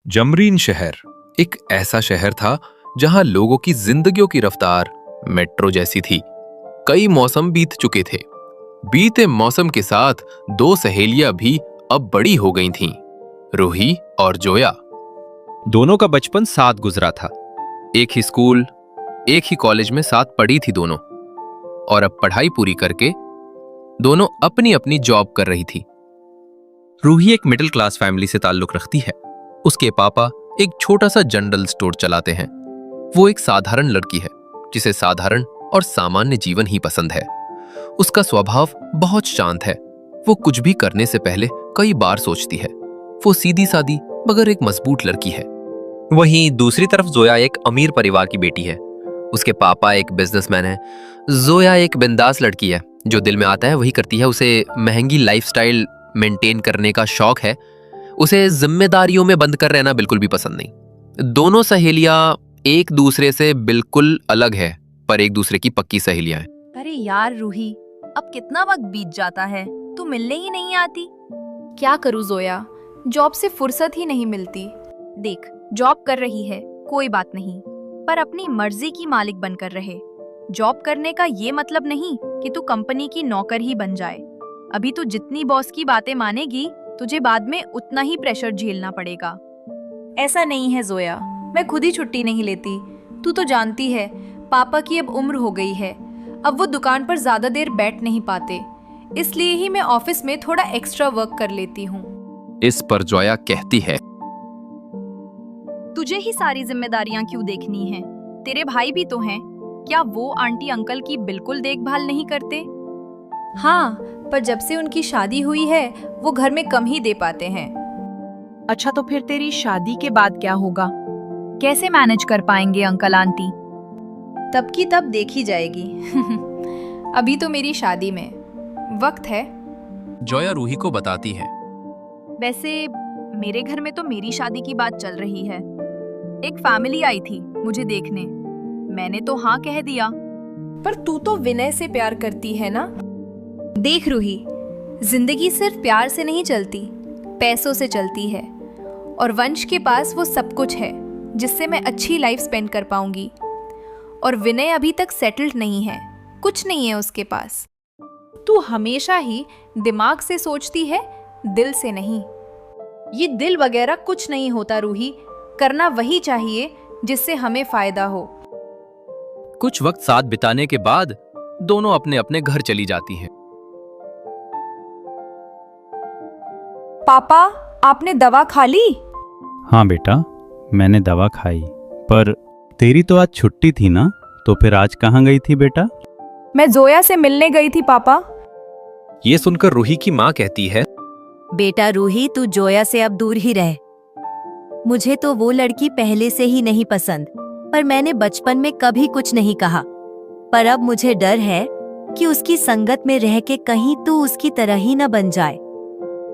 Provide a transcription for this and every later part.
जमरीन शहर एक ऐसा शहर था जहां लोगों की जिंदगियों की रफ्तार मेट्रो जैसी थी। कई मौसम बीत चुके थे। बीते मौसम के साथ दो सहेलियां भी अब बड़ी हो गई थीं, रूही और जोया। दोनों का बचपन साथ गुजरा था। एक ही स्कूल, एक ही कॉलेज में साथ पढ़ी थी दोनों, और अब पढ़ाई पूरी करके दोनों अपनी अपनी जॉब कर रही थी। रूही एक मिडिल क्लास फैमिली से ताल्लुक रखती है। उसके पापा एक छोटा सा जनरल स्टोर चलाते हैं। वो एक साधारण लड़की है जिसे साधारण और सामान्य जीवन ही पसंद है। उसका स्वभाव बहुत शांत है। वो कुछ भी करने से पहले कई बार सोचती है। वो सीधी सादी मगर एक मजबूत लड़की है। वहीं दूसरी तरफ जोया एक अमीर परिवार की बेटी है। उसके पापा एक बिजनेसमैन है। जोया एक बिंदास लड़की है, जो दिल में आता है वही करती है। उसे महंगी लाइफस्टाइल मेंटेन करने का शौक है। उसे जिम्मेदारियों में बंद कर रहना बिल्कुल भी पसंद नहीं। दोनों सहेलियां एक दूसरे से बिल्कुल अलग है, पर एक दूसरे की पक्की सहेलियां हैं। अरे यार रूही, अब कितना वक्त बीत जाता है, तू मिलने ही नहीं आती। क्या करूं जोया, जॉब से फुर्सत ही नहीं मिलती। देख, जॉब कर रही है कोई बात नहीं, पर अपनी मर्जी की मालिक बनकर रहे। जॉब करने का ये मतलब नहीं कि तू कंपनी की नौकर ही बन जाए। अभी तू जितनी बॉस की बातें मानेगी, तुझे बाद में उतना ही प्रेशर झेलना पड़ेगा। ऐसा नहीं है जोया, मैं खुद ही छुट्टी नहीं लेती। तू तो जानती है पापा की अब उम्र हो गई है। अब वो दुकान पर ज्यादा देर बैठ नहीं पाते, इसलिए ही मैं ऑफिस में थोड़ा एक्स्ट्रा वर्क कर लेती हूँ। इस पर जोया कहती है, तुझे ही सारी जिम्मेदारियां क्यों देखनी हैं? तेरे भाई भी तो हैं। क्या वो आंटी अंकल की बिल्कुल देखभाल नहीं करते? हाँ, पर जब से उनकी शादी हुई है वो घर में कम ही दे पाते हैं। अच्छा, तो फिर तेरी शादी के बाद क्या होगा? कैसे मैनेज कर पाएंगे अंकल आंटी? तब की तब देखी जाएगी। अभी तो मेरी शादी में वक्त है। जोया रूही को बताती है। वैसे मेरे घर में तो मेरी शादी की बात चल रही है। एक फैमिली आई थी मुझे देखने, मैंने तो हाँ कह दिया। पर तू तो विनय से प्यार करती है ना? देख रूही, जिंदगी सिर्फ प्यार से नहीं चलती, पैसों से चलती है। और वंश के पास वो सब कुछ है जिससे मैं अच्छी लाइफ स्पेंड कर पाऊंगी। और विनय अभी तक सेटल्ड नहीं है, कुछ नहीं है उसके पास। तू हमेशा ही दिमाग से सोचती है, दिल से नहीं। ये दिल वगैरह कुछ नहीं होता रूही, करना वही चाहिए जिससे हमें फायदा हो। कुछ वक्त साथ बिताने के बाद दोनों अपने अपने घर चली जाती हैं। पापा, आपने दवा खा ली? हाँ बेटा, मैंने दवा खाई। पर तेरी तो आज छुट्टी थी ना, तो फिर आज कहाँ गई थी बेटा? मैं जोया से मिलने गई थी पापा। ये सुनकर रूही की माँ कहती है, बेटा रूही, तू जोया से अब दूर ही रह। मुझे तो वो लड़की पहले से ही नहीं पसंद, पर मैंने बचपन में कभी कुछ नहीं कहा। पर अब मुझे डर है कि उसकी संगत में रह के कहीं तू उसकी तरह ही न बन जाए।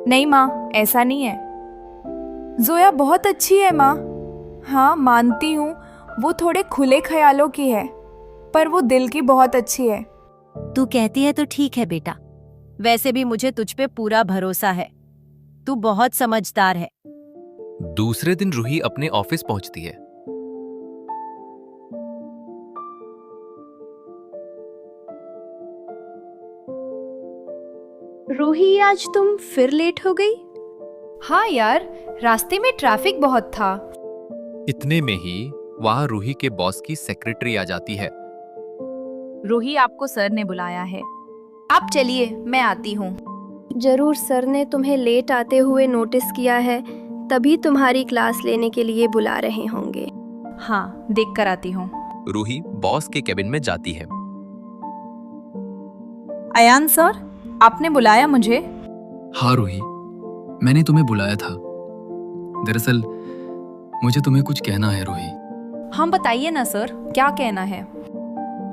नहीं माँ, ऐसा नहीं है। जोया बहुत अच्छी है माँ। हाँ, मानती हूँ वो थोड़े खुले ख्यालों की है, पर वो दिल की बहुत अच्छी है। तू कहती है तो ठीक है बेटा। वैसे भी मुझे तुझ पे पूरा भरोसा है। तू बहुत समझदार है। दूसरे दिन रूही अपने ऑफिस पहुंचती है। रूही, आज तुम फिर लेट हो गई? हाँ यार, रास्ते में ट्रैफिक बहुत था। इतने में ही वहां रूही के बॉस की सेक्रेटरी आ जाती है। रूही, आपको सर ने बुलाया है। आप चलिए, मैं आती हूँ। जरूर सर ने तुम्हें लेट आते हुए नोटिस किया है, तभी तुम्हारी क्लास लेने के लिए बुला रहे होंगे। हाँ, देख कर आती हूँ। रूही बॉस के केबिन में जाती है। अयान सर, आपने बुलाया मुझे? हाँ रूही, मैंने तुम्हें बुलाया था। दरअसल मुझे तुम्हें कुछ कहना है रूही। हाँ बताइए ना सर, क्या कहना है?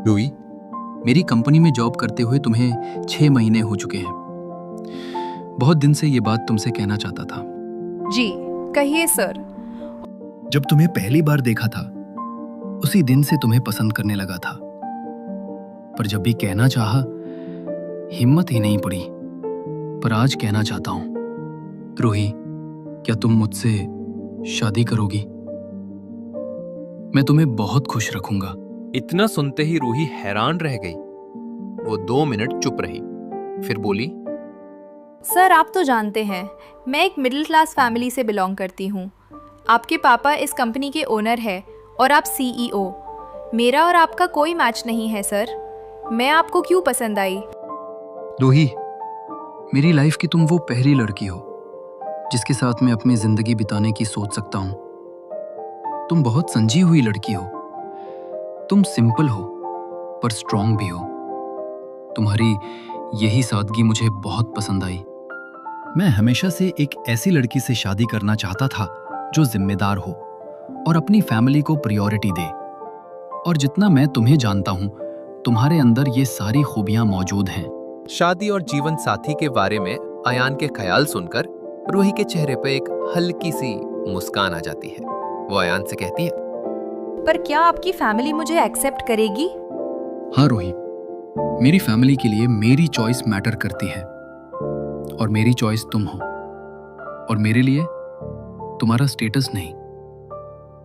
रूही, मेरी कंपनी में जॉब करते हुए तुम्हें 6 महीने हो चुके हैं। बहुत दिन से ये बात तुमसे कहना चाहता था। जी कहिए सर। जब तुम्हें पहली बार देखा था, उसी दिन से तुम्हें पसंद करने लगा था। पर जब भी कहना चाहा, हिम्मत ही नहीं पड़ी। पर आज कहना चाहता हूं। रूही, क्या तुम मुझसे शादी करोगी? मैं तुम्हें बहुत खुश रखूंगा। इतना सुनते ही रूही हैरान रह गई। वो 2 मिनट चुप रही, फिर बोली, सर आप तो जानते हैं मैं एक मिडिल क्लास फैमिली से बिलोंग करती हूँ। आपके पापा इस कंपनी के ओनर है और आप सीईओ। मेरा और आपका कोई मैच नहीं है सर। मैं आपको क्यों पसंद आई? रूही, मेरी लाइफ की तुम वो पहली लड़की हो जिसके साथ मैं अपनी जिंदगी बिताने की सोच सकता हूँ। तुम बहुत समझी हुई लड़की हो। तुम सिंपल हो पर स्ट्रांग भी हो। तुम्हारी यही सादगी मुझे बहुत पसंद आई। मैं हमेशा से एक ऐसी लड़की से शादी करना चाहता था जो जिम्मेदार हो और अपनी फैमिली को प्रायोरिटी दे। और जितना मैं तुम्हें जानता हूँ, तुम्हारे अंदर ये सारी खूबियां मौजूद हैं। शादी और जीवन साथी के बारे में अयान के ख्याल सुनकर रूही के चेहरे पर एक हल्की सी मुस्कान आ जाती है। वो अयान से कहती है, पर क्या आपकी फैमिली मुझे एक्सेप्ट करेगी? हाँ रूही, मेरी फैमिली के लिए मेरी चॉइस मैटर करती है और मेरी चॉइस तुम हो। और मेरे लिए तुम्हारा स्टेटस नहीं,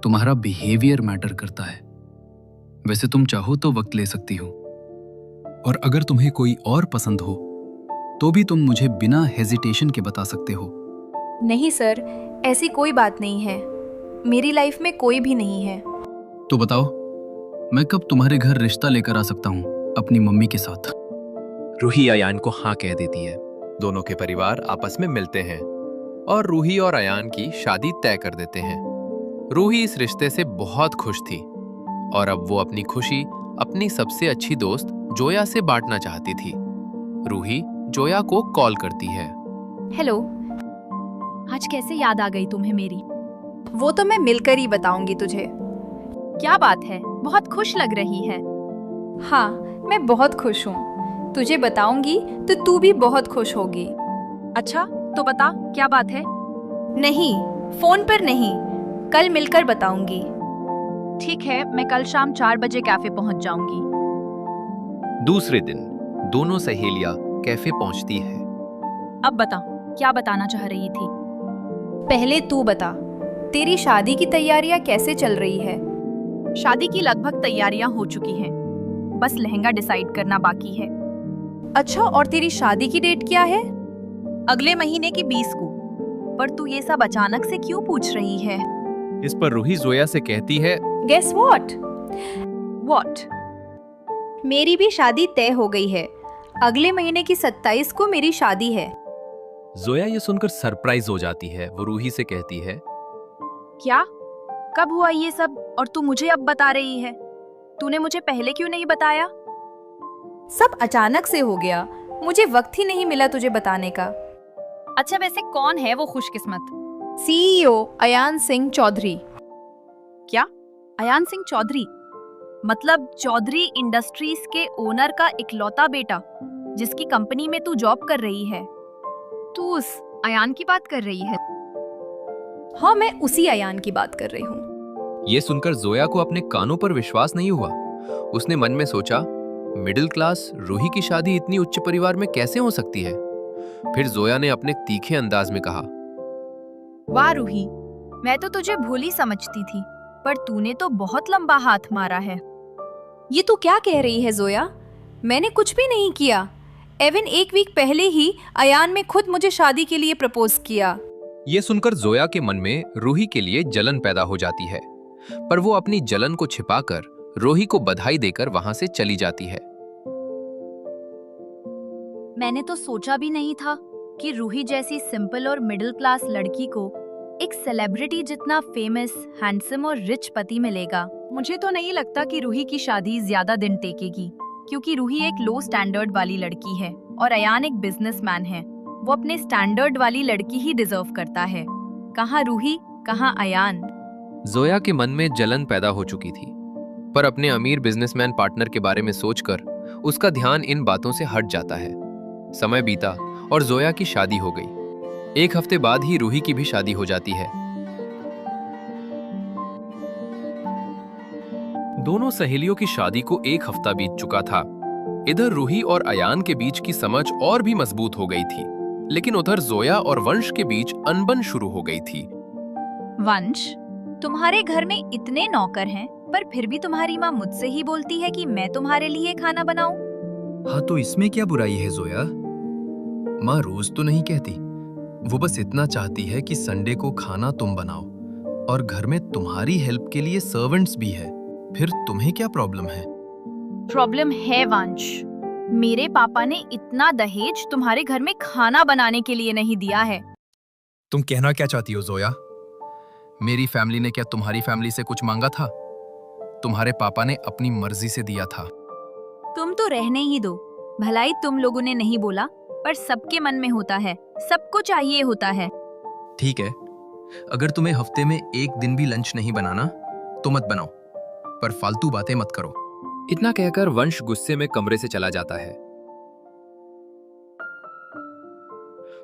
तुम्हारा बिहेवियर मैटर करता है। वैसे तुम चाहो तो वक्त ले सकती हो, और अगर तुम्हें कोई और पसंद हो तो भी तुम मुझे बिना हेजिटेशन के बता सकते हो। नहीं सर, ऐसी कोई बात नहीं है। मेरी लाइफ में कोई भी नहीं है। तो बताओ, मैं कब तुम्हारे घर रिश्ता लेकर आ सकता हूँ अपनी मम्मी के साथ? रूही अयान को हाँ कह देती है। दोनों के परिवार आपस में मिलते हैं और रूही और अयान की शादी तय कर देते हैं। रूही इस रिश्ते से बहुत खुश थी और अब वो अपनी खुशी अपनी सबसे अच्छी दोस्त जोया से बांटना चाहती थी। रूही जोया को कॉल करती है। हेलो, आज कैसे याद आ गई तुम्हें मेरी? वो तो मैं मिलकर ही बताऊंगी तुझे। क्या बात है, बहुत खुश लग रही है। हाँ, मैं बहुत खुश हूँ। तुझे बताऊंगी तो तू भी बहुत खुश होगी। अच्छा तो बता, क्या बात है? नहीं, फोन पर नहीं, कल मिलकर बताऊंगी। ठीक है, मैं कल शाम 4 बजे कैफे पहुंच जाऊंगी। दूसरे दिन दोनों सहेलियां कैफे पहुंचती है। अब बता, क्या बताना चाह रही थी? पहले तू बता, तेरी शादी की तैयारियां कैसे चल रही है? शादी की लगभग तैयारियां हो चुकी हैं, बस लहंगा डिसाइड करना बाकी है। अच्छा, और तेरी शादी की डेट क्या है? अगले महीने की 20 को। पर तू ये सब अचानक से क्यों पूछ रही है? इस पर रूही जोया से कहती है, गेस व्हाट? व्हाट? मेरी भी शादी तय हो गई है। अगले महीने की 27 को मेरी शादी है। जोया ये सुनकर सरप्राइज हो जाती है। वो रूही से कहती है, क्या? कब हुआ ये सब और तू मुझे अब बता रही है? तूने मुझे पहले क्यों नहीं बताया? सब अचानक से हो गया, मुझे वक्त ही नहीं मिला तुझे बताने का। अच्छा वैसे कौन है वो खुशकिस्मत? सीईओ अयान सिंह चौधरी। क्या? अयान सिंह चौधरी? मतलब चौधरी इंडस्ट्रीज के ओनर का इकलौता बेटा जिसकी कंपनी में तू जॉब कर रही है? तू उस अयान की बात कर रही है? हाँ, मैं उसी अयान की बात कर रही हूँ। ये सुनकर जोया को अपने कानों पर विश्वास नहीं हुआ। उसने मन में सोचा, मिडिल क्लास रूही की शादी इतनी उच्च परिवार में कैसे हो सकती है? फिर जोया ने अपने तीखे अंदाज में कहा, वाह रूही, मैं तो तुझे भोली समझती थी, पर तूने तो बहुत लंबा हाथ मारा है। ये तू क्या कह रही है जोया? मैंने कुछ भी नहीं किया। एवन एक वीक पहले ही अयान ने खुद मुझे शादी के लिए प्रपोज किया। ये सुनकर जोया के मन में रूही के लिए जलन पैदा हो जाती है, पर वो अपनी जलन को छिपाकर रूही को बधाई देकर वहां से चली जाती है। मैंने तो सोचा भी नहीं था कि रूही जैसी सिंपल और मिडिल क्लास लड़की को एक सेलिब्रिटी जितना फेमस, हैंडसम और रिच पति मिलेगा। मुझे तो नहीं लगता कि रूही की शादी ज्यादा दिन टेकेगी, क्योंकि रूही एक लो स्टैंडर्ड वाली लड़की है और अयान एक बिजनेसमैन है। वो अपने स्टैंडर्ड वाली लड़की ही डिजर्व करता है। कहाँ रूही, कहाँ अयान। जोया के मन में जलन पैदा हो चुकी थी, पर अपने अमीर बिजनेसमैन पार्टनर के बारे में सोचकर उसका ध्यान इन बातों से हट जाता है। समय बीता और जोया की शादी हो गई। 1 हफ्ते बाद ही रूही की भी शादी हो जाती है। दोनों सहेलियों की शादी को 1 हफ्ता बीत चुका था। इधर रूही और अयान के बीच की समझ और भी मजबूत हो गई थी, लेकिन उधर जोया और वंश के बीच अनबन शुरू हो गई थी। वंश, तुम्हारे घर में इतने नौकर हैं, पर फिर भी तुम्हारी माँ मुझसे ही बोलती है कि मैं तुम्हारे लिए खाना बनाऊं। हाँ, तो इसमें क्या बुराई है जोया? माँ रोज तो नहीं कहती, वो बस इतना चाहती है कि संडे को खाना तुम बनाओ, और घर में तुम्हारी हेल्प के लिए सर्वेंट्स भी है। फिर तुम्हें क्या प्रॉब्लम है? प्रॉब्लम है वंश, मेरे पापा ने इतना दहेज तुम्हारे घर में खाना बनाने के लिए नहीं दिया है। तुम कहना क्या चाहती हो जोया? मेरी फैमिली ने क्या तुम्हारी फैमिली से कुछ मांगा था? तुम्हारे पापा ने अपनी मर्जी से दिया था। तुम तो रहने ही दो, भलाई तुम लोगों ने नहीं बोला, पर सबके मन में होता है, सबको चाहिए होता है। ठीक है, अगर तुम्हें हफ्ते में एक दिन भी लंच नहीं बनाना तो मत बनाओ, पर फालतू बातें मत करो। इतना कहकर वंश गुस्से में कमरे से चला जाता है।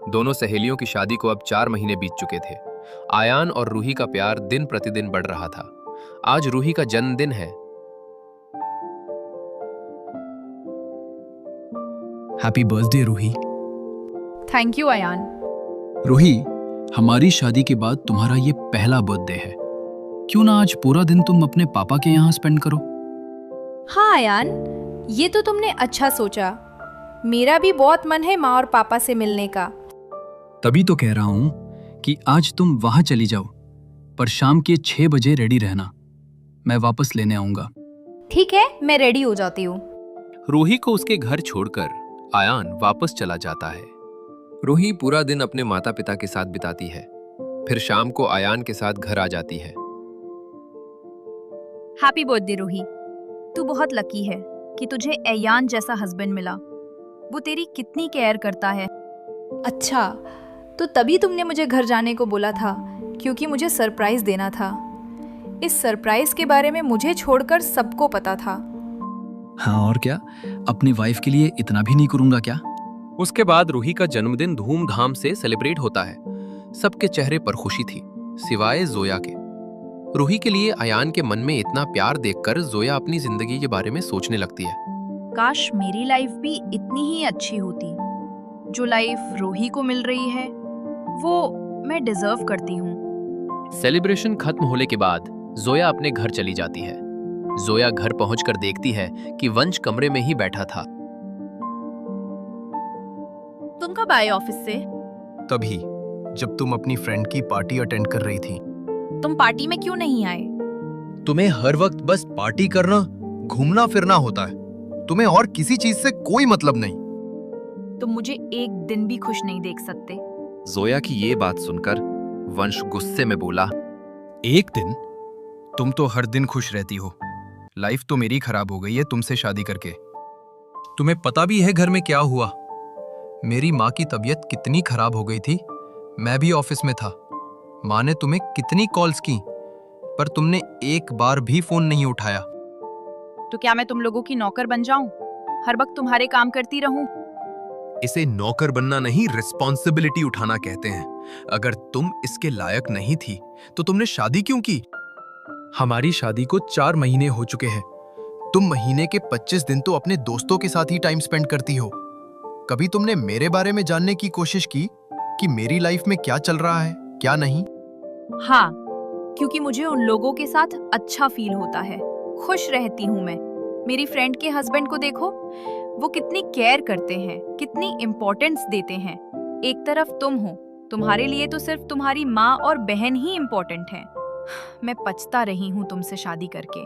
दोनों सहेलियों की शादी को अब 4 महीने बीत चुके थे। आयान और रूही का प्यार दिन प्रतिदिन बढ़ रहा था। आज रूही का जन्मदिन है। Happy birthday Ruhi. Thank you Ayan. Ruhi, हमारी शादी के बाद तुम्हारा ये पहला बर्थडे है। क्यों ना आज पूरा दिन तुम अपने पापा के यहाँ स्पेंड करो? हाँ अयान, ये तो तुमने अच्छा सोचा। मेरा भी बहुत मन है माँ और पापा से मिलने का। तभी तो कह रहा हूँ कि आज तुम वहाँ चली जाओ, पर शाम के 6 बजे रेडी रहना। मैं वापस लेने आऊंगा। ठीक है, मैं रेडी हो जाती हूँ। रूही को उसके घर छोड़कर आयान वापस चला जाता है। रूही पूरा दिन अपने माता पिता के साथ बिताती है, फिर शाम को आयान के साथ घर आ जाती है। हैप्पी बर्थडे रूही, तू बहुत लकी है कि तुझे अयान जैसा हस्बैंड मिला। वो तेरी कितनी केयर करता है। अच्छा, तो तभी तुमने मुझे घर जाने को बोला था, क्योंकि मुझे सरप्राइज देना था। इस सरप्राइज के बारे में मुझे छोड़कर सबको पता था। हाँ और क्या, अपनी वाइफ के लिए इतना भी नहीं करूंगा क्या? उसके बाद रूही का जन्मदिन धूमधाम से सेलिब्रेट होता है। सबके चेहरे पर खुशी थी, सिवाय जोया के। रूही के लिए अयान के मन में इतना प्यार देखकर जोया अपनी जिंदगी के बारे में सोचने लगती है। काश मेरी लाइफ भी इतनी ही अच्छी होती। जो लाइफ रूही को मिल रही है, वो मैं डिजर्व करती हूँ। सेलिब्रेशन खत्म होने के बाद जोया अपने घर चली जाती है। जोया घर पहुंचकर देखती है कि वंश कमरे में ही बैठा था। तुम कब आए ऑफिस से? तभी जब तुम अपनी फ्रेंड की पार्टी अटेंड कर रही थी। तुम पार्टी में क्यों नहीं आए? तुम्हें हर वक्त बस पार्टी करना, घूमना फिरना होता है। तुम्हें और किसी चीज से कोई मतलब नहीं। तुम मुझे एक दिन भी खुश नहीं देख सकते। जोया की ये बात सुनकर वंश गुस्से में बोला, एक दिन? तुम तो हर दिन खुश रहती हो। लाइफ तो मेरी खराब हो गई है तुमसे शादी करके। तुम्हें पता भी है घर में क्या हुआ? मेरी माँ की तबीयत कितनी खराब हो गई थी। मैं भी ऑफिस में था। माँ ने तुम्हें कितनी कॉल्स की, पर तुमने एक बार भी फोन नहीं उठाया। तो क्या मैं तुम लोगों की नौकर बन जाऊं? हर वक्त तुम्हारे काम करती रहूं? इसे नौकर बनना नहीं, रिस्पॉन्सिबिलिटी उठाना कहते हैं। अगर तुम इसके लायक नहीं थी तो तुमने शादी क्यों की? हमारी शादी को 4 महीने हो चुके हैं। तुम महीने के 25 दिन तो अपने दोस्तों के साथ ही टाइम स्पेंड करती हो। कभी तुमने मेरे बारे में जानने की कोशिश की कि मेरी लाइफ में क्या चल रहा है, क्या नहीं? हाँ, क्योंकि मुझे उन लोगों के साथ अच्छा फील होता है, खुश रहती हूँ मैं। मेरी फ्रेंड के हस्बैंड को देखो, वो कितनी केयर करते हैं, कितनी इम्पोर्टेंस देते हैं। एक तरफ तुम हो, तुम्हारे लिए तो सिर्फ तुम्हारी माँ और बहन ही इम्पोर्टेंट है। मैं पछता रही हूँ तुमसे शादी करके।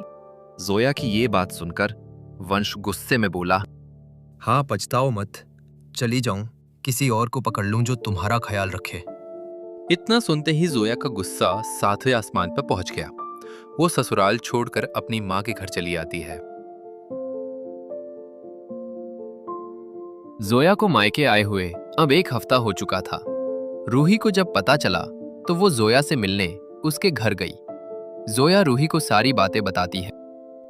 जोया की ये बात सुनकर वंश गुस्से में बोला, हाँ, पछताओ मत। चली जाऊं, किसी और को पकड़ लूं जो तुम्हारा ख्याल रखे। इतना सुनते ही जोया का गुस्सा 7वें आसमान पर पहुंच गया। वो ससुराल छोड़कर अपनी माँ के घर चली आती है। जोया को मायके आए हुए अब 1 हफ्ता हो चुका था। रूही को जब पता चला तो वो जोया से मिलने उसके घर गई। जोया रूही को सारी बातें बताती है।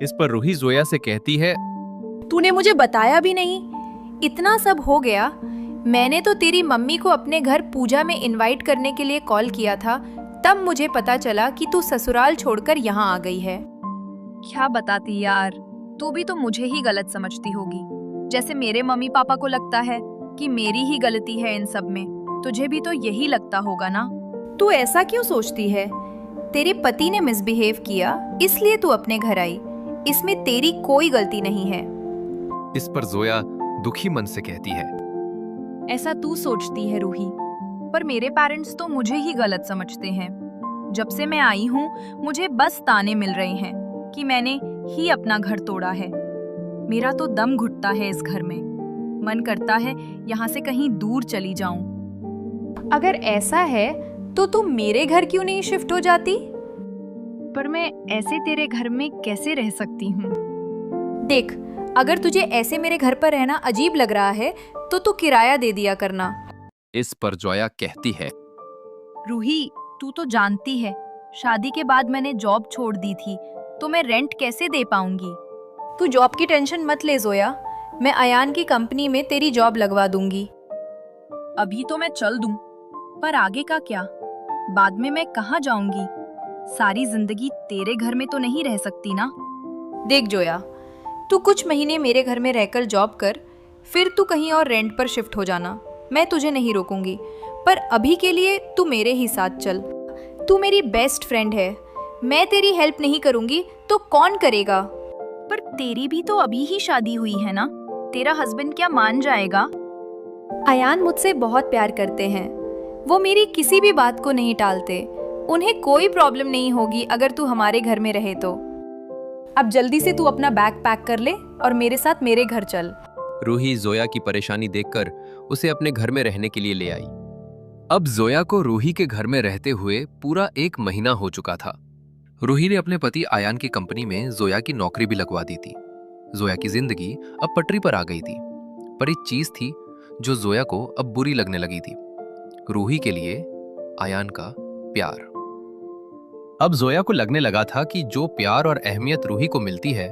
इस पर रूही जोया से कहती है, तूने मुझे बताया भी नहीं। इतना सब हो गया, मैंने तो तेरी मम्मी को अपने घर पूजा में इनवाइट करने के लिए कॉल किया था, तब मुझे पता चला कि तू ससुराल छोड़कर यहाँ आ गई है। क्या बताती यार, तू भी तो मुझे ही गलत समझती होगी, जैसे मेरे मम्मी पापा को लगता है कि मेरी ही गलती है इन सब में। तुझे भी तो यही लगता होगा ना? तू ऐसा क्यों सोचती है? तेरे पति ने मिसबिहेव किया इसलिए तू अपने घर आई। इसमें तेरी कोई गलती नहीं है। इस पर जोया दुखी मन से कहती है, ऐसा तू सोचती है रूही, पर मेरे पेरेंट्स तो मुझे ही गलत समझते हैं। जब से मैं आई हूँ मुझे बस ताने मिल रहे हैं कि मैंने ही अपना घर तोड़ा है। मेरा तो दम घुटता है इस घर में। मन करता है यहाँ से कहीं दूर चली जाऊं। अगर ऐसा है तो तू मेरे घर क्यों नहीं शिफ्ट हो जाती? पर मैं ऐसे तेरे घर में कैसे रह सकती हूँ? देख, अगर तुझे ऐसे मेरे घर पर रहना अजीब लग रहा है तो तू किराया दे दिया करना। इस पर जोया कहती है, रूही, तू तो जानती है शादी के बाद मैंने जॉब छोड़ दी थी, तो मैं रेंट कैसे दे पाऊंगी? तू जॉब की टेंशन मत ले जोया, मैं अयान की कंपनी में तेरी जॉब लगवा दूंगी। अभी तो मैं चल दूं, पर आगे का क्या? बाद में मैं कहाँ जाऊंगी? सारी जिंदगी तेरे घर में तो नहीं रह सकती ना। देख जोया, तू कुछ महीने मेरे घर में रहकर जॉब कर, फिर तू कहीं और रेंट पर शिफ्ट हो जाना। मैं तुझे नहीं रोकूंगी, पर अभी के लिए तू मेरे ही साथ चल। तू मेरी बेस्ट फ्रेंड है, मैं तेरी हेल्प नहीं करूंगी तो कौन करेगा? पर तेरी भी तो अभी ही शादी हुई है ना, तेरा हस्बैंड क्या मान जाएगा? अयान मुझसे बहुत प्यार करते हैं, वो मेरी किसी भी बात को नहीं टालते। उन्हें कोई प्रॉब्लम नहीं होगी अगर तू हमारे घर में रहे तो। अब जल्दी से तू अपना बैग पैक कर ले और मेरे साथ मेरे घर चल। रूही जोया की परेशानी देखकर उसे अपने घर में रहने के लिए ले आई। अब जोया को रूही के घर में रहते हुए पूरा 1 महीना हो चुका था। रूही ने अपने पति आयान की कंपनी में जोया की नौकरी भी लगवा दी थी। जोया की जिंदगी अब पटरी पर आ गई थी, पर एक चीज थी जो जोया को अब बुरी लगने लगी थी, रूही के लिए आयान का प्यार। अब जोया को लगने लगा था कि जो प्यार और अहमियत रूही को मिलती है,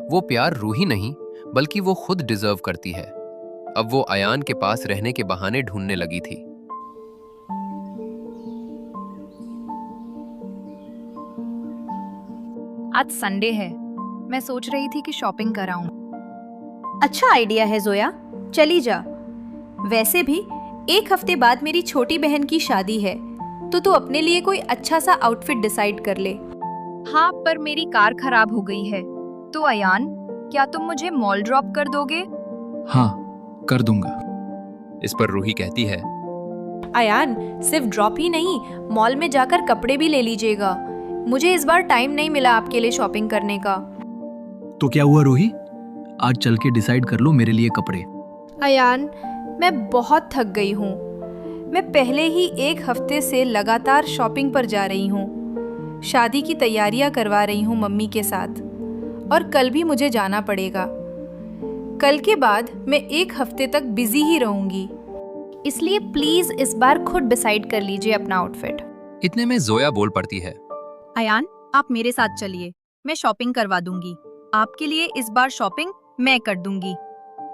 वो प्यार रूही नहीं बल्कि वो खुद डिजर्व करती है। अब वो आयान के पास रहने के बहाने ढूंढने लगी थी। आज संडे है, मैं सोच रही थी कि शॉपिंग कराऊं। अच्छा आइडिया है जोया, चली जा। वैसे भी 1 हफ्ते बाद मेरी छोटी बहन की शादी है, तो तू अपने लिए कोई अच्छा सा आउटफिट डिसाइड कर ले। हाँ, पर मेरी कार खराब हो गई है, तो अयान, क्या तुम मुझे मॉल ड्रॉप कर दोगे? हाँ, कर दूंगा। इस पर रूही कहती है, अयान, सिर्फ ड्रॉप ही नहीं, मॉल में जाकर कपड़े भी ले लीजिएगा। मुझे इस बार टाइम नहीं मिला आपके लिए शॉपिंग करने का। तो क्या हुआ रूही, आज चल के डिसाइड कर लो मेरे लिए कपड़े। अयान, मैं बहुत थक गई हूँ। मैं पहले ही 1 हफ्ते से लगातार शॉपिंग पर जा रही हूँ। शादी की तैयारियां करवा रही हूँ मम्मी के साथ, और कल भी मुझे जाना पड़ेगा। कल के बाद मैं 1 हफ्ते तक बिजी ही रहूंगी, इसलिए प्लीज इस बार खुद डिसाइड कर लीजिए अपना आउटफिट। इतने में जोया बोल पड़ती है, अयान, आप मेरे साथ चलिए, मैं शॉपिंग करवा दूंगी। आपके लिए इस बार शॉपिंग मैं कर दूंगी।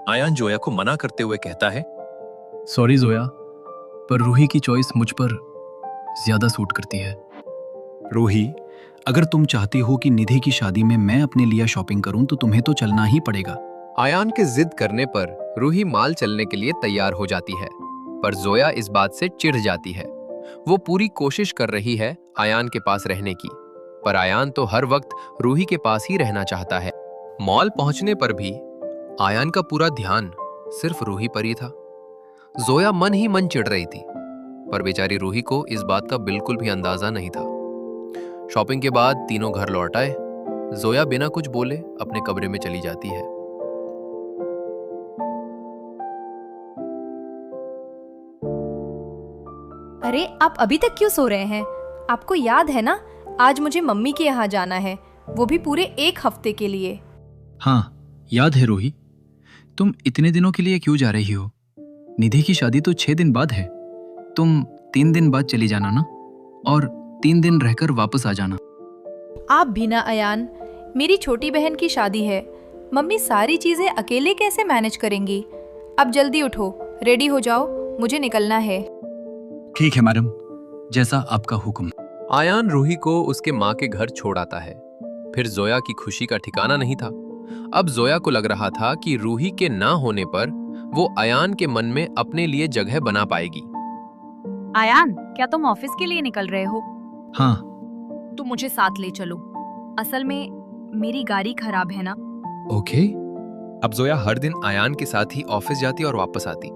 आयान जोया को मना करते हुए कहता है, सॉरी जोया, पर रूही की चॉइस मुझ पर ज्यादा सूट करती है। रूही, अगर तुम चाहती हो कि निधि की शादी में मैं अपने लिए शॉपिंग करूं तो तुम्हें तो चलना ही पड़ेगा। आयान के जिद करने पर रूही माल चलने के लिए तैयार हो जाती है, पर जोया इस बात से चिढ़ जाती है। वो पूरी कोशिश कर रही है आयान के पास रहने की, पर आयान तो हर वक्त रूही के पास ही रहना चाहता है। मॉल पहुंचने पर भी आयान का पूरा ध्यान सिर्फ रूही पर ही था। जोया मन ही मन चिढ़ रही थी, पर बेचारी रूही को इस बात का बिल्कुल भी अंदाजा नहीं था। शॉपिंग के बाद तीनों घर लौट आए। जोया बिना कुछ बोले अपने कमरे में चली जाती है। अरे, आप अभी तक क्यों सो रहे हैं? आपको याद है ना, आज मुझे मम्मी के यहाँ जाना है, वो भी पूरे 1 हफ्ते के लिए। हाँ, याद है रूही। तुम इतने दिनों के लिए क्यों जा रही हो? निधि की शादी तो 6 दिन बाद है। तुम 3 दिन बाद चली जाना ना, और 3 दिन रहकर वापस आ जाना। आप भी ना अयान, मेरी छोटी बहन की शादी है, मम्मी सारी चीजें अकेले कैसे मैनेज करेंगी? अब जल्दी उठो, रेडी हो जाओ, मुझे निकलना है। ठीक है मैडम, जैसा आपका हुक्म। आयान रूही को उसके माँ के घर छोड़ आता है। फिर जोया की खुशी का ठिकाना नहीं था। अब जोया को लग रहा था कि रूही के ना होने पर वो आयान के मन में अपने लिए जगह बना पाएगी। आयान, क्या तुम ऑफिस के लिए निकल रहे हो? हाँ, तुम मुझे साथ ले चलो। असल में मेरी गाड़ी खराब है ना। ओके। अब जोया हर दिन आयान के साथ ही ऑफिस जाती और वापस आती।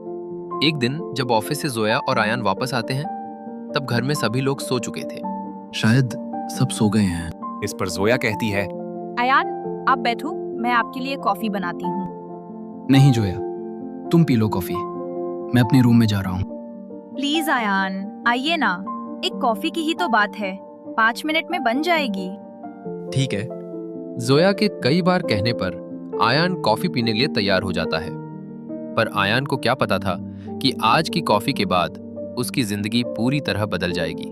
एक दिन जब ऑफिस से जोया और आयान वापस आते हैं, तब घर में सभी लोग सो चुके थे। शायद सब सो गए हैं। इस पर जोया कहती है, आयान, आप बैठो, मैं आपके लिए कॉफी बनाती हूँ। नहीं जोया, तुम पी लो कॉफी, मैं अपने रूम में जा रहा हूँ। प्लीज आयान, आइए ना, एक कॉफी की ही तो बात है, 5 मिनट में बन जाएगी। ठीक है। जोया के कई बार कहने पर आयान कॉफी पीने के लिए तैयार हो जाता है, पर आयान को क्या पता था कि आज की कॉफी के बाद उसकी जिंदगी पूरी तरह बदल जाएगी।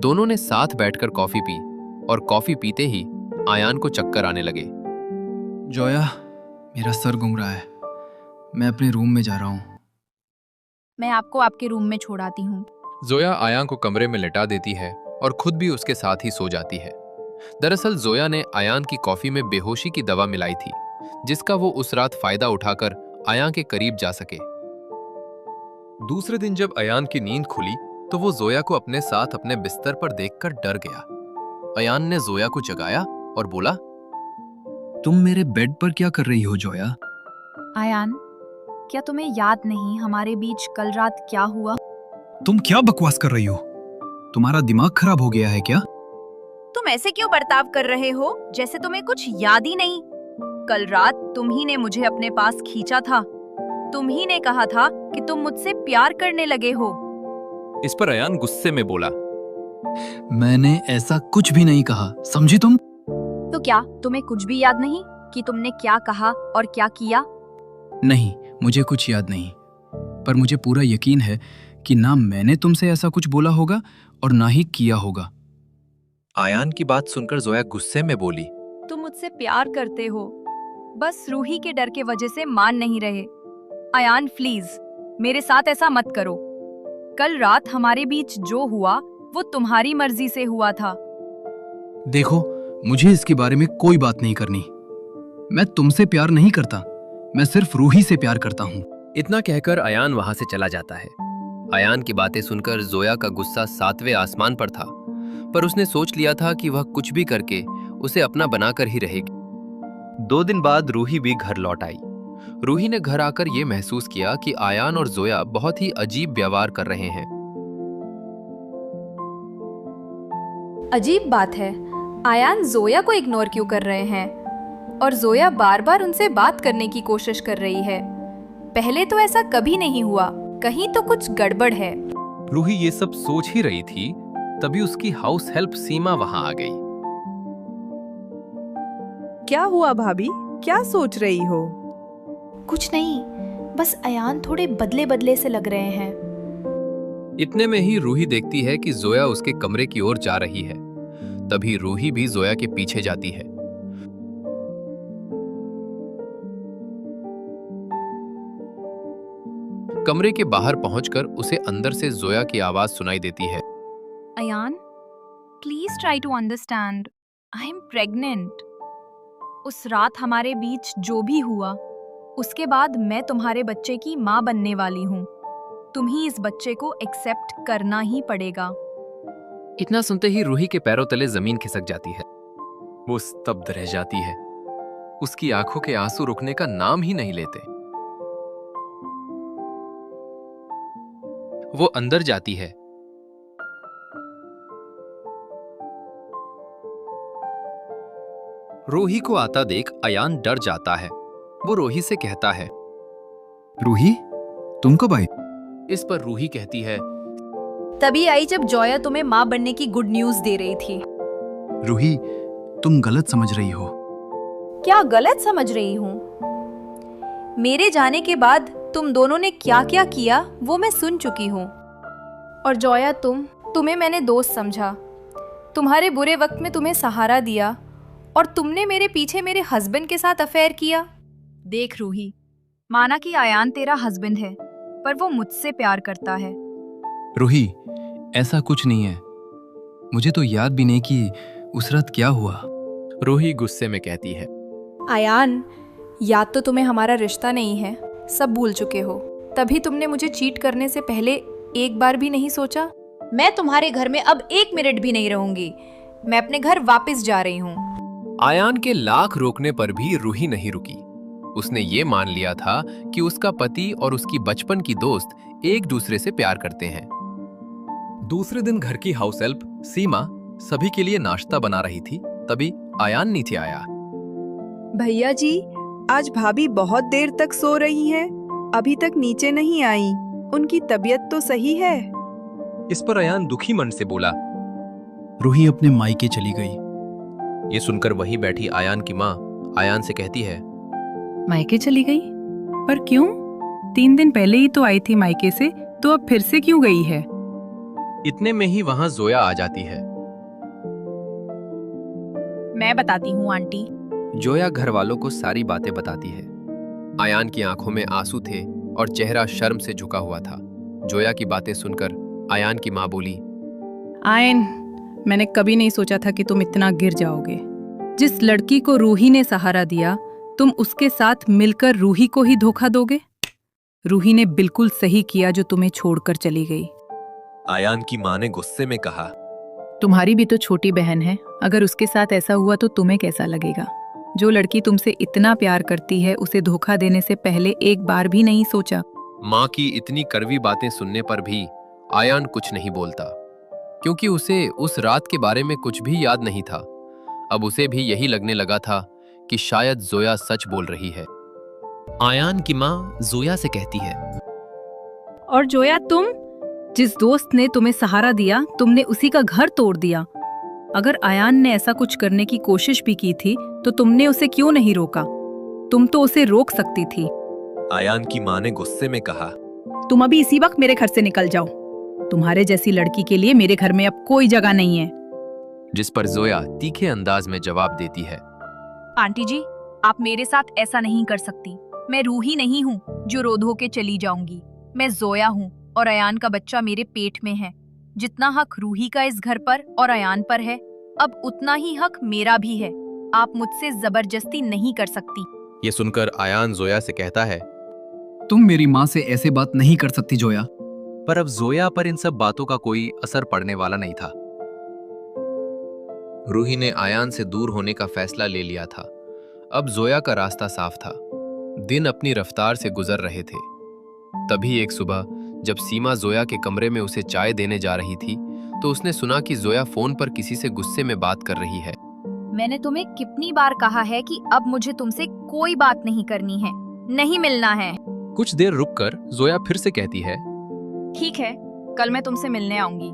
दोनों ने साथ बैठकर कॉफी पी और कॉफी पीते ही आयान को चक्कर आने लगे। जोया, मेरा सर घूम रहा है, मैं अपने रूम में जा रहा हूँ। मैं आपको आपके रूम में छोड़ाती हूँ। जोया आयान को कमरे में लिटा देती है और खुद भी उसके साथ ही सो जाती है। दरअसल जोया ने आयान की कॉफी में बेहोशी की दवा मिलाई थी, जिसका वो उस रात फायदा उठाकर आयान के करीब जा सके। दूसरे दिन जब आयान की नींद खुली तो वो जोया को अपने साथ अपने बिस्तर पर देखकर डर गया। आयान ने जोया को जगाया और बोला, तुम मेरे बेड पर क्या कर रही हो जोया? आयान, क्या तुम्हें याद नहीं हमारे बीच कल रात क्या हुआ? तुम क्या बकवास कर रही हो? तुम्हारा दिमाग खराब हो गया है क्या? तुम ऐसे क्यों बर्ताव कर रहे हो जैसे तुम्हें कुछ याद ही नहीं? कल रात तुम ही ने मुझे अपने पास खींचा था। तुम ही ने कहा था कि तुम मुझसे प्यार करने लगे हो। इस पर आयान गुस्से में बोला, मैंने ऐसा कुछ भी नहीं कहा, समझी तुम? तो क्या तुम्हें कुछ भी याद नहीं कि तुमने क्या कहा और क्या किया? नहीं, मुझे कुछ याद नहीं, पर मुझे पूरा यकीन है कि ना मैंने तुमसे ऐसा कुछ बोला होगा और ना ही किया होगा। आयान की बात सुनकर जोया गुस्से में बोली, तुम मुझसे प्यार करते हो, बस रूही के डर के वजह से मान नहीं रहे। आयान प्लीज, मेरे साथ ऐसा मत करो। कल रात हमारे बीच जो हुआ वो तुम्हारी मर्जी से हुआ था। देखो, मुझे इसके बारे में कोई बात नहीं करनी। मैं तुमसे प्यार नहीं करता, मैं सिर्फ रूही से प्यार करता हूँ। इतना कहकर आयान वहां से चला जाता है। आयान की बातें सुनकर जोया का गुस्सा 7वें आसमान पर था, पर उसने सोच लिया था कि वह कुछ भी करके उसे अपना बनाकर ही रहेगी। 2 दिन बाद रूही भी घर लौट आई। रूही ने घर आकर यह महसूस किया कि आयान और जोया बहुत ही अजीब व्यवहार कर रहे हैं। अजीब बात है, आयान जोया को इग्नोर क्यों कर रहे हैं? और जोया बार बार उनसे बात करने की कोशिश कर रही है। पहले तो ऐसा कभी नहीं हुआ, कहीं तो कुछ गड़बड़ है। रूही ये सब सोच ही रही थी, तभी उसकी हाउस हेल्प सीमा वहां आ गई। क्या हुआ भाभी, क्या सोच रही हो? कुछ नहीं, बस आयान थोड़े बदले बदले से लग रहे हैं। इतने में ही रूही देखती है कि जोया उसके कमरे की ओर जा रही है। तभी रूही भी जोया के पीछे जाती है। कमरे के बाहर पहुंचकर उसे अंदर से जोया की आवाज सुनाई देती है। Ayan, please try to understand, I am pregnant. उस रात हमारे बीच जो भी हुआ, उसके बाद मैं तुम्हारे बच्चे की माँ बनने वाली हूँ। तुम ही इस बच्चे को एक्सेप्ट करना ही पड़ेगा। इतना सुनते ही रूही के पैरों तले जमीन खिसक जाती है। वो स्तब्ध रह जाती है। उसकी आंखों के आंसू रुकने का नाम ही नहीं लेते। वो अंदर जाती है। रूही को आता देख आयान डर जाता है। वो रूही से कहता है, रूही, तुम कब आई? इस पर रूही कहती है, तभी आई जब जोया तुम्हें माँ बनने की गुड न्यूज दे रही थी। रूही, तुम गलत समझ रही हो। क्या गलत समझ रही हूँ? मेरे जाने के बाद तुम दोनों ने क्या क्या किया वो मैं सुन चुकी हूँ। और जोया, तुम्हें मैंने दोस्त समझा, तुम्हारे बुरे वक्त में तुम्हें सहारा दिया, और तुमने मेरे पीछे मेरे हस्बैंड के साथ अफेयर किया। देख रूही, माना कि आयान तेरा हस्बैंड है, पर वो मुझसे प्यार करता है। रूही, ऐसा कुछ नहीं है। मुझे तो याद भी नहीं कि उस रात क्या हुआ। रूही गुस्से में कहती है, आयान, याद तो तुम्हें हमारा रिश्ता नहीं है, सब भूल चुके हो। तभी तुमने मुझे चीट करने से पहले एक बार भी नहीं सोचा। मैं तुम्हारे घर में अब 1 मिनट भी नहीं रहूंगी। मैं अपने घर वापस जा रही हूँ। आयान के लाख रोकने पर भी रूही नहीं रुकी। उसने ये मान लिया था कि उसका पति और उसकी बचपन की दोस्त एक दूसरे से प्यार करते हैं। दूसरे दिन घर की हाउस हेल्प सीमा सभी के लिए नाश्ता बना रही थी, तभी आयान नीचे आया। भैया जी, आज भाभी बहुत देर तक सो रही हैं, अभी तक नीचे नहीं आई। उनकी तबीयत तो सही है? इस पर आयान दुखी मन से बोला। रूही अपने मायके चली गई। ये सुनकर वहीं बैठी आयान की माँ आयान से कहती है, मायके चली गई? पर क्यों? 3 दिन पहले ही तो आई थी मायके से, तो अब फिर से क्यों गई है? इतने में ही वहां जोया आ जाती है। मैं बताती हूँ आंटी। जोया घर वालों को सारी बातें बताती है। आयान की आंखों में आंसू थे और चेहरा शर्म से झुका हुआ था। जोया की बातें सुनकर आयान की माँ बोली, आयन, मैंने कभी नहीं सोचा था कि तुम इतना गिर जाओगे। जिस लड़की को रूही ने सहारा दिया, तुम उसके साथ मिलकर रूही को ही धोखा दोगे? रूही ने बिल्कुल सही किया जो तुम्हें छोड़कर चली गई। आयान की माँ ने गुस्से में कहा, तुम्हारी भी तो छोटी बहन है, अगर उसके साथ ऐसा हुआ तो तुम्हें कैसा लगेगा? जो लड़की तुमसे इतना प्यार करती है, उसे धोखा देने से पहले एक बार भी नहीं सोचा? माँ की इतनी कड़वी बातें सुनने पर भी आयान कुछ नहीं बोलता, क्योंकि उसे उस रात के बारे में कुछ भी याद नहीं था। अब उसे भी यही लगने लगा था कि शायद जोया सच बोल रही है। आयान की माँ जोया से कहती है, और जोया, तुम जिस दोस्त ने तुम्हें सहारा दिया, तुमने उसी का घर तोड़ दिया। अगर आयान ने ऐसा कुछ करने की कोशिश भी की थी तो तुमने उसे क्यों नहीं रोका? तुम तो उसे रोक सकती थी। आयान की माँ ने गुस्से में कहा, तुम अभी इसी वक्त मेरे घर से निकल जाओ। तुम्हारे जैसी लड़की के लिए मेरे घर में अब कोई जगह नहीं है। जिस पर जोया तीखे अंदाज में जवाब देती है, आंटी जी, आप मेरे साथ ऐसा नहीं कर सकती। मैं रूही नहीं हूँ जो रो धो के चली जाऊंगी। मैं जोया हूँ और अयान का बच्चा मेरे पेट में है। जितना हक रूही का इस घर पर और अयान पर है, अब उतना ही हक मेरा भी है। आप मुझसे जबरदस्ती नहीं कर सकती। ये सुनकर आयान जोया से कहता है, तुम मेरी माँ से ऐसे बात नहीं कर सकती जोया। पर अब जोया पर इन सब बातों का कोई असर पड़ने वाला नहीं था। रूही ने आयान से दूर होने का फैसला ले लिया था। अब जोया का रास्ता साफ था। दिन अपनी रफ्तार से गुजर रहे थे। तभी एक सुबह जब सीमा जोया के कमरे में उसे चाय देने जा रही थी, तो उसने सुना कि जोया फोन पर किसी से गुस्से में बात कर रही है। मैंने तुम्हें कितनी बार कहा है कि अब मुझे तुमसे कोई बात नहीं करनी है, नहीं मिलना है। कुछ देर रुककर जोया फिर से कहती है, ठीक है, कल मैं तुमसे मिलने आऊंगी।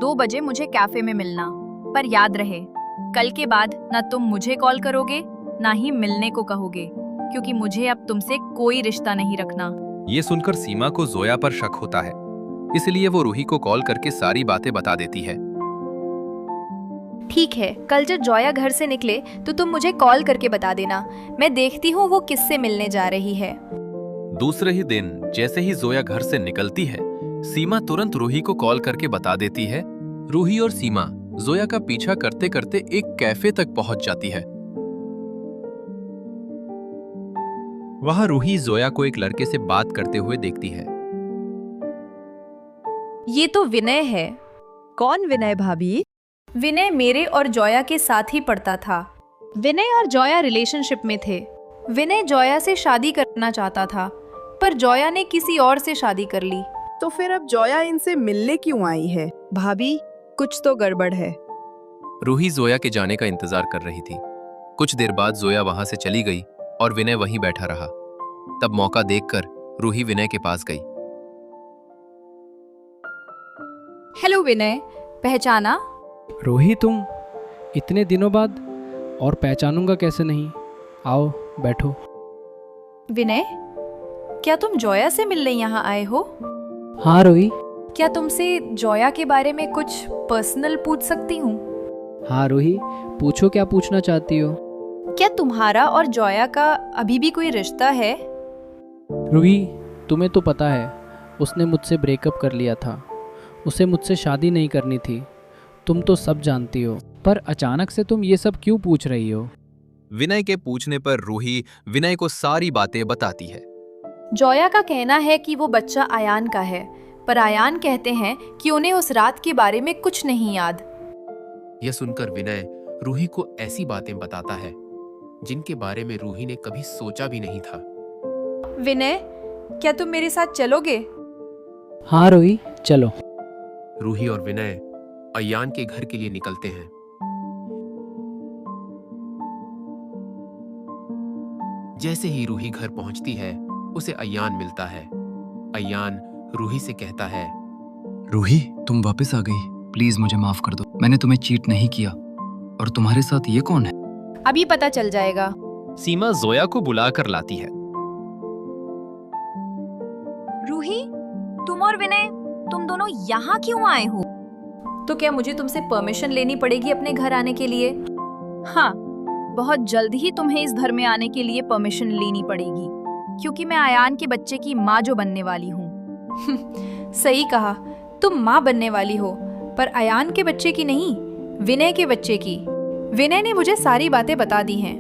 2 बजे मुझे कैफे में मिलना, पर याद रहे, कल के बाद ना तुम मुझे कॉल करोगे ना ही मिलने को कहोगे, क्योंकि मुझे अब तुमसे कोई रिश्ता नहीं रखना। ये सुनकर सीमा को जोया पर शक होता है, इसलिए वो रूही को कॉल करके सारी बातें बता देती है। ठीक है, कल जब जोया घर से निकले तो तुम मुझे कॉल करके बता देना। मैं देखती हूँ वो किससे मिलने जा रही है। दूसरे ही दिन जैसे ही जोया घर से निकलती है, सीमा तुरंत रूही को कॉल करके बता देती है। रूही और सीमा जोया का पीछा करते करते एक कैफे तक पहुंच जाती है। वहां रूही जोया को एक लड़के से बात करते हुए देखती है। ये तो विनय है। कौन विनय भाभी? विनय मेरे और जोया के साथ ही पढ़ता था। विनय और जोया रिलेशनशिप में थे। विनय जोया से शादी करना चाहता था, पर जोया ने किसी और से शादी कर ली। तो फिर अब जोया इनसे मिलने क्यों आई है? भाभी, कुछ तो गड़बड़ है। रूही जोया के जाने का इंतजार कर रही थी। कुछ देर बाद जोया वहां से चली गई और विनय वहीं बैठा रहा। तब मौका देखकर रूही विनय के पास गई। हेलो विनय, पहचाना? रूही, तुम इतने दिनों बाद? और पहचानूंगा कैसे नहीं। आओ बैठो। विनय, क्या तुम जोया से मिलने यहाँ आए हो? हाँ रूही। क्या तुमसे जोया के बारे में कुछ पर्सनल पूछ सकती हूँ? हाँ रूही, पूछो, क्या पूछना चाहती हो? क्या तुम्हारा और जोया का अभी भी कोई रिश्ता है? रूही, तुम्हें तो पता है, उसने मुझसे ब्रेकअप कर लिया था। उसे मुझसे शादी नहीं करनी थी। तुम तो सब जानती हो, पर अचानक से तुम ये सब क्यों पूछ रही हो? विनय के पूछने पर रूही विनय को सारी बातें बताती है। जोया का कहना है कि वो बच्चा आयान का है, पर आयान कहते हैं कि उन्हें उस रात के बारे में कुछ नहीं याद। यह सुनकर विनय रूही को ऐसी बातें बताता है जिनके बारे में रूही ने कभी सोचा भी नहीं था। विनय, क्या तुम मेरे साथ चलोगे? हाँ रूही, चलो। रूही और विनय अयान के घर के लिए निकलते हैं। जैसे ही रूही घर पहुंचती है, उसे अयान मिलता है। अयान रूही से कहता है, रूही, तुम वापस आ गई। प्लीज मुझे माफ कर दो। मैंने तुम्हें चीट नहीं किया। और तुम्हारे साथ ये कौन है? अभी पता चल जाएगा। सीमा जोया को बुलाकर लाती है। रूही, तुम और विनय, तुम दोनों यहाँ क्यों आए हो? तो क्या मुझे तुमसे परमिशन लेनी पड़ेगी अपने घर आने के लिए? हाँ, बहुत जल्द ही तुम्हें इस घर में आने के लिए परमिशन लेनी पड़ेगी, क्योंकि मैं अयान के बच्चे की माँ जो बनने वाली हूँ। सही कहा, तुम माँ बनने वाली हो, पर अयान के बच्चे की नहीं, विनय के बच्चे की। विनय ने मुझे सारी बातें बता दी हैं।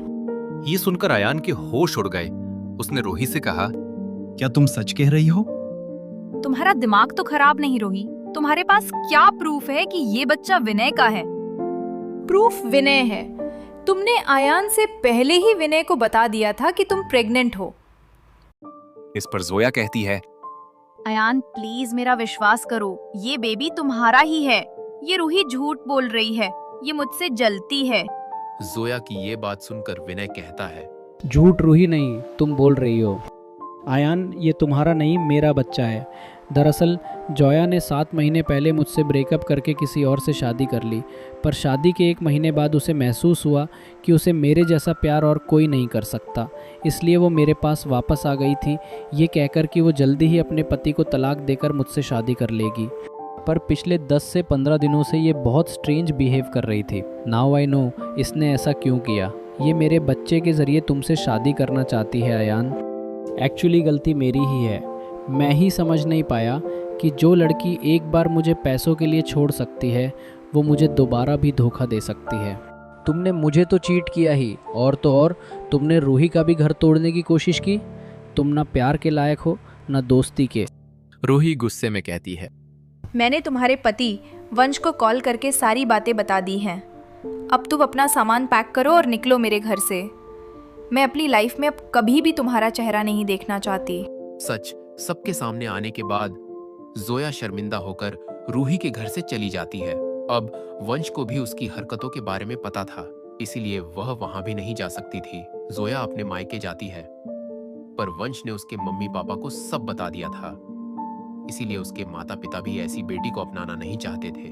ये सुनकर अयान के होश उड़ गए। उसने रूही से कहा, क्या तुम सच कह रही हो? तुम्हारा दिमाग तो खराब नहीं रोही? तुम्हारे पास क्या प्रूफ है कि ये बच्चा विनय का है? प्रूफ विनय है। तुमने अयान से पहले ही विनय को बता दिया था कि तुम प्रेग्नेंट हो। इस पर जोया कहती है, अयान प्लीज मेरा विश्वास करो, ये बेबी तुम्हारा ही है। ये रूही झूठ बोल रही है, ये मुझसे जलती है। जोया की ये बात सुनकर विनय कहता है, झूठ रूही नहीं, तुम बोल रही हो। आयान, ये तुम्हारा नहीं, मेरा बच्चा है। दरअसल जोया ने 7 महीने पहले मुझसे ब्रेकअप करके किसी और से शादी कर ली, पर शादी के 1 महीने बाद उसे महसूस हुआ कि उसे मेरे जैसा प्यार और कोई नहीं कर सकता, इसलिए वो मेरे पास वापस आ गई थी, ये कहकर कि वो जल्दी ही अपने पति को तलाक देकर मुझसे शादी कर लेगी। पर पिछले 10 से 15 दिनों से ये बहुत स्ट्रेंज बिहेव कर रही थी। नाउ आई नो इसने ऐसा क्यों किया। ये मेरे बच्चे के ज़रिए तुमसे शादी करना चाहती है अयान। एक्चुअली गलती मेरी ही है। मैं ही समझ नहीं पाया कि जो लड़की एक बार मुझे पैसों के लिए छोड़ सकती है, वो मुझे दोबारा भी धोखा दे सकती है। तुमने मुझे तो चीट किया ही, और तो और तुमने रूही का भी घर तोड़ने की कोशिश की। तुम ना प्यार के लायक हो, ना दोस्ती के। रूही गुस्से में कहती है, मैंने तुम्हारे पति वंश को कॉल करके सारी बातें बता दी हैं। अब तुम अपना सामान पैक करो और निकलो मेरे घर से। मैं अपनी लाइफ में अब कभी भी तुम्हारा चेहरा नहीं देखना चाहती। सच सबके सामने आने के बाद जोया शर्मिंदा होकर रूही के घर से चली जाती है। अब वंश को भी उसकी हरकतों के बारे में पता था, इसीलिए वह वहां भी नहीं जा सकती थी। जोया अपने मायके जाती है, पर वंश ने उसके मम्मी पापा को सब बता दिया था, इसीलिए उसके माता पिता भी ऐसी बेटी को अपनाना नहीं चाहते थे।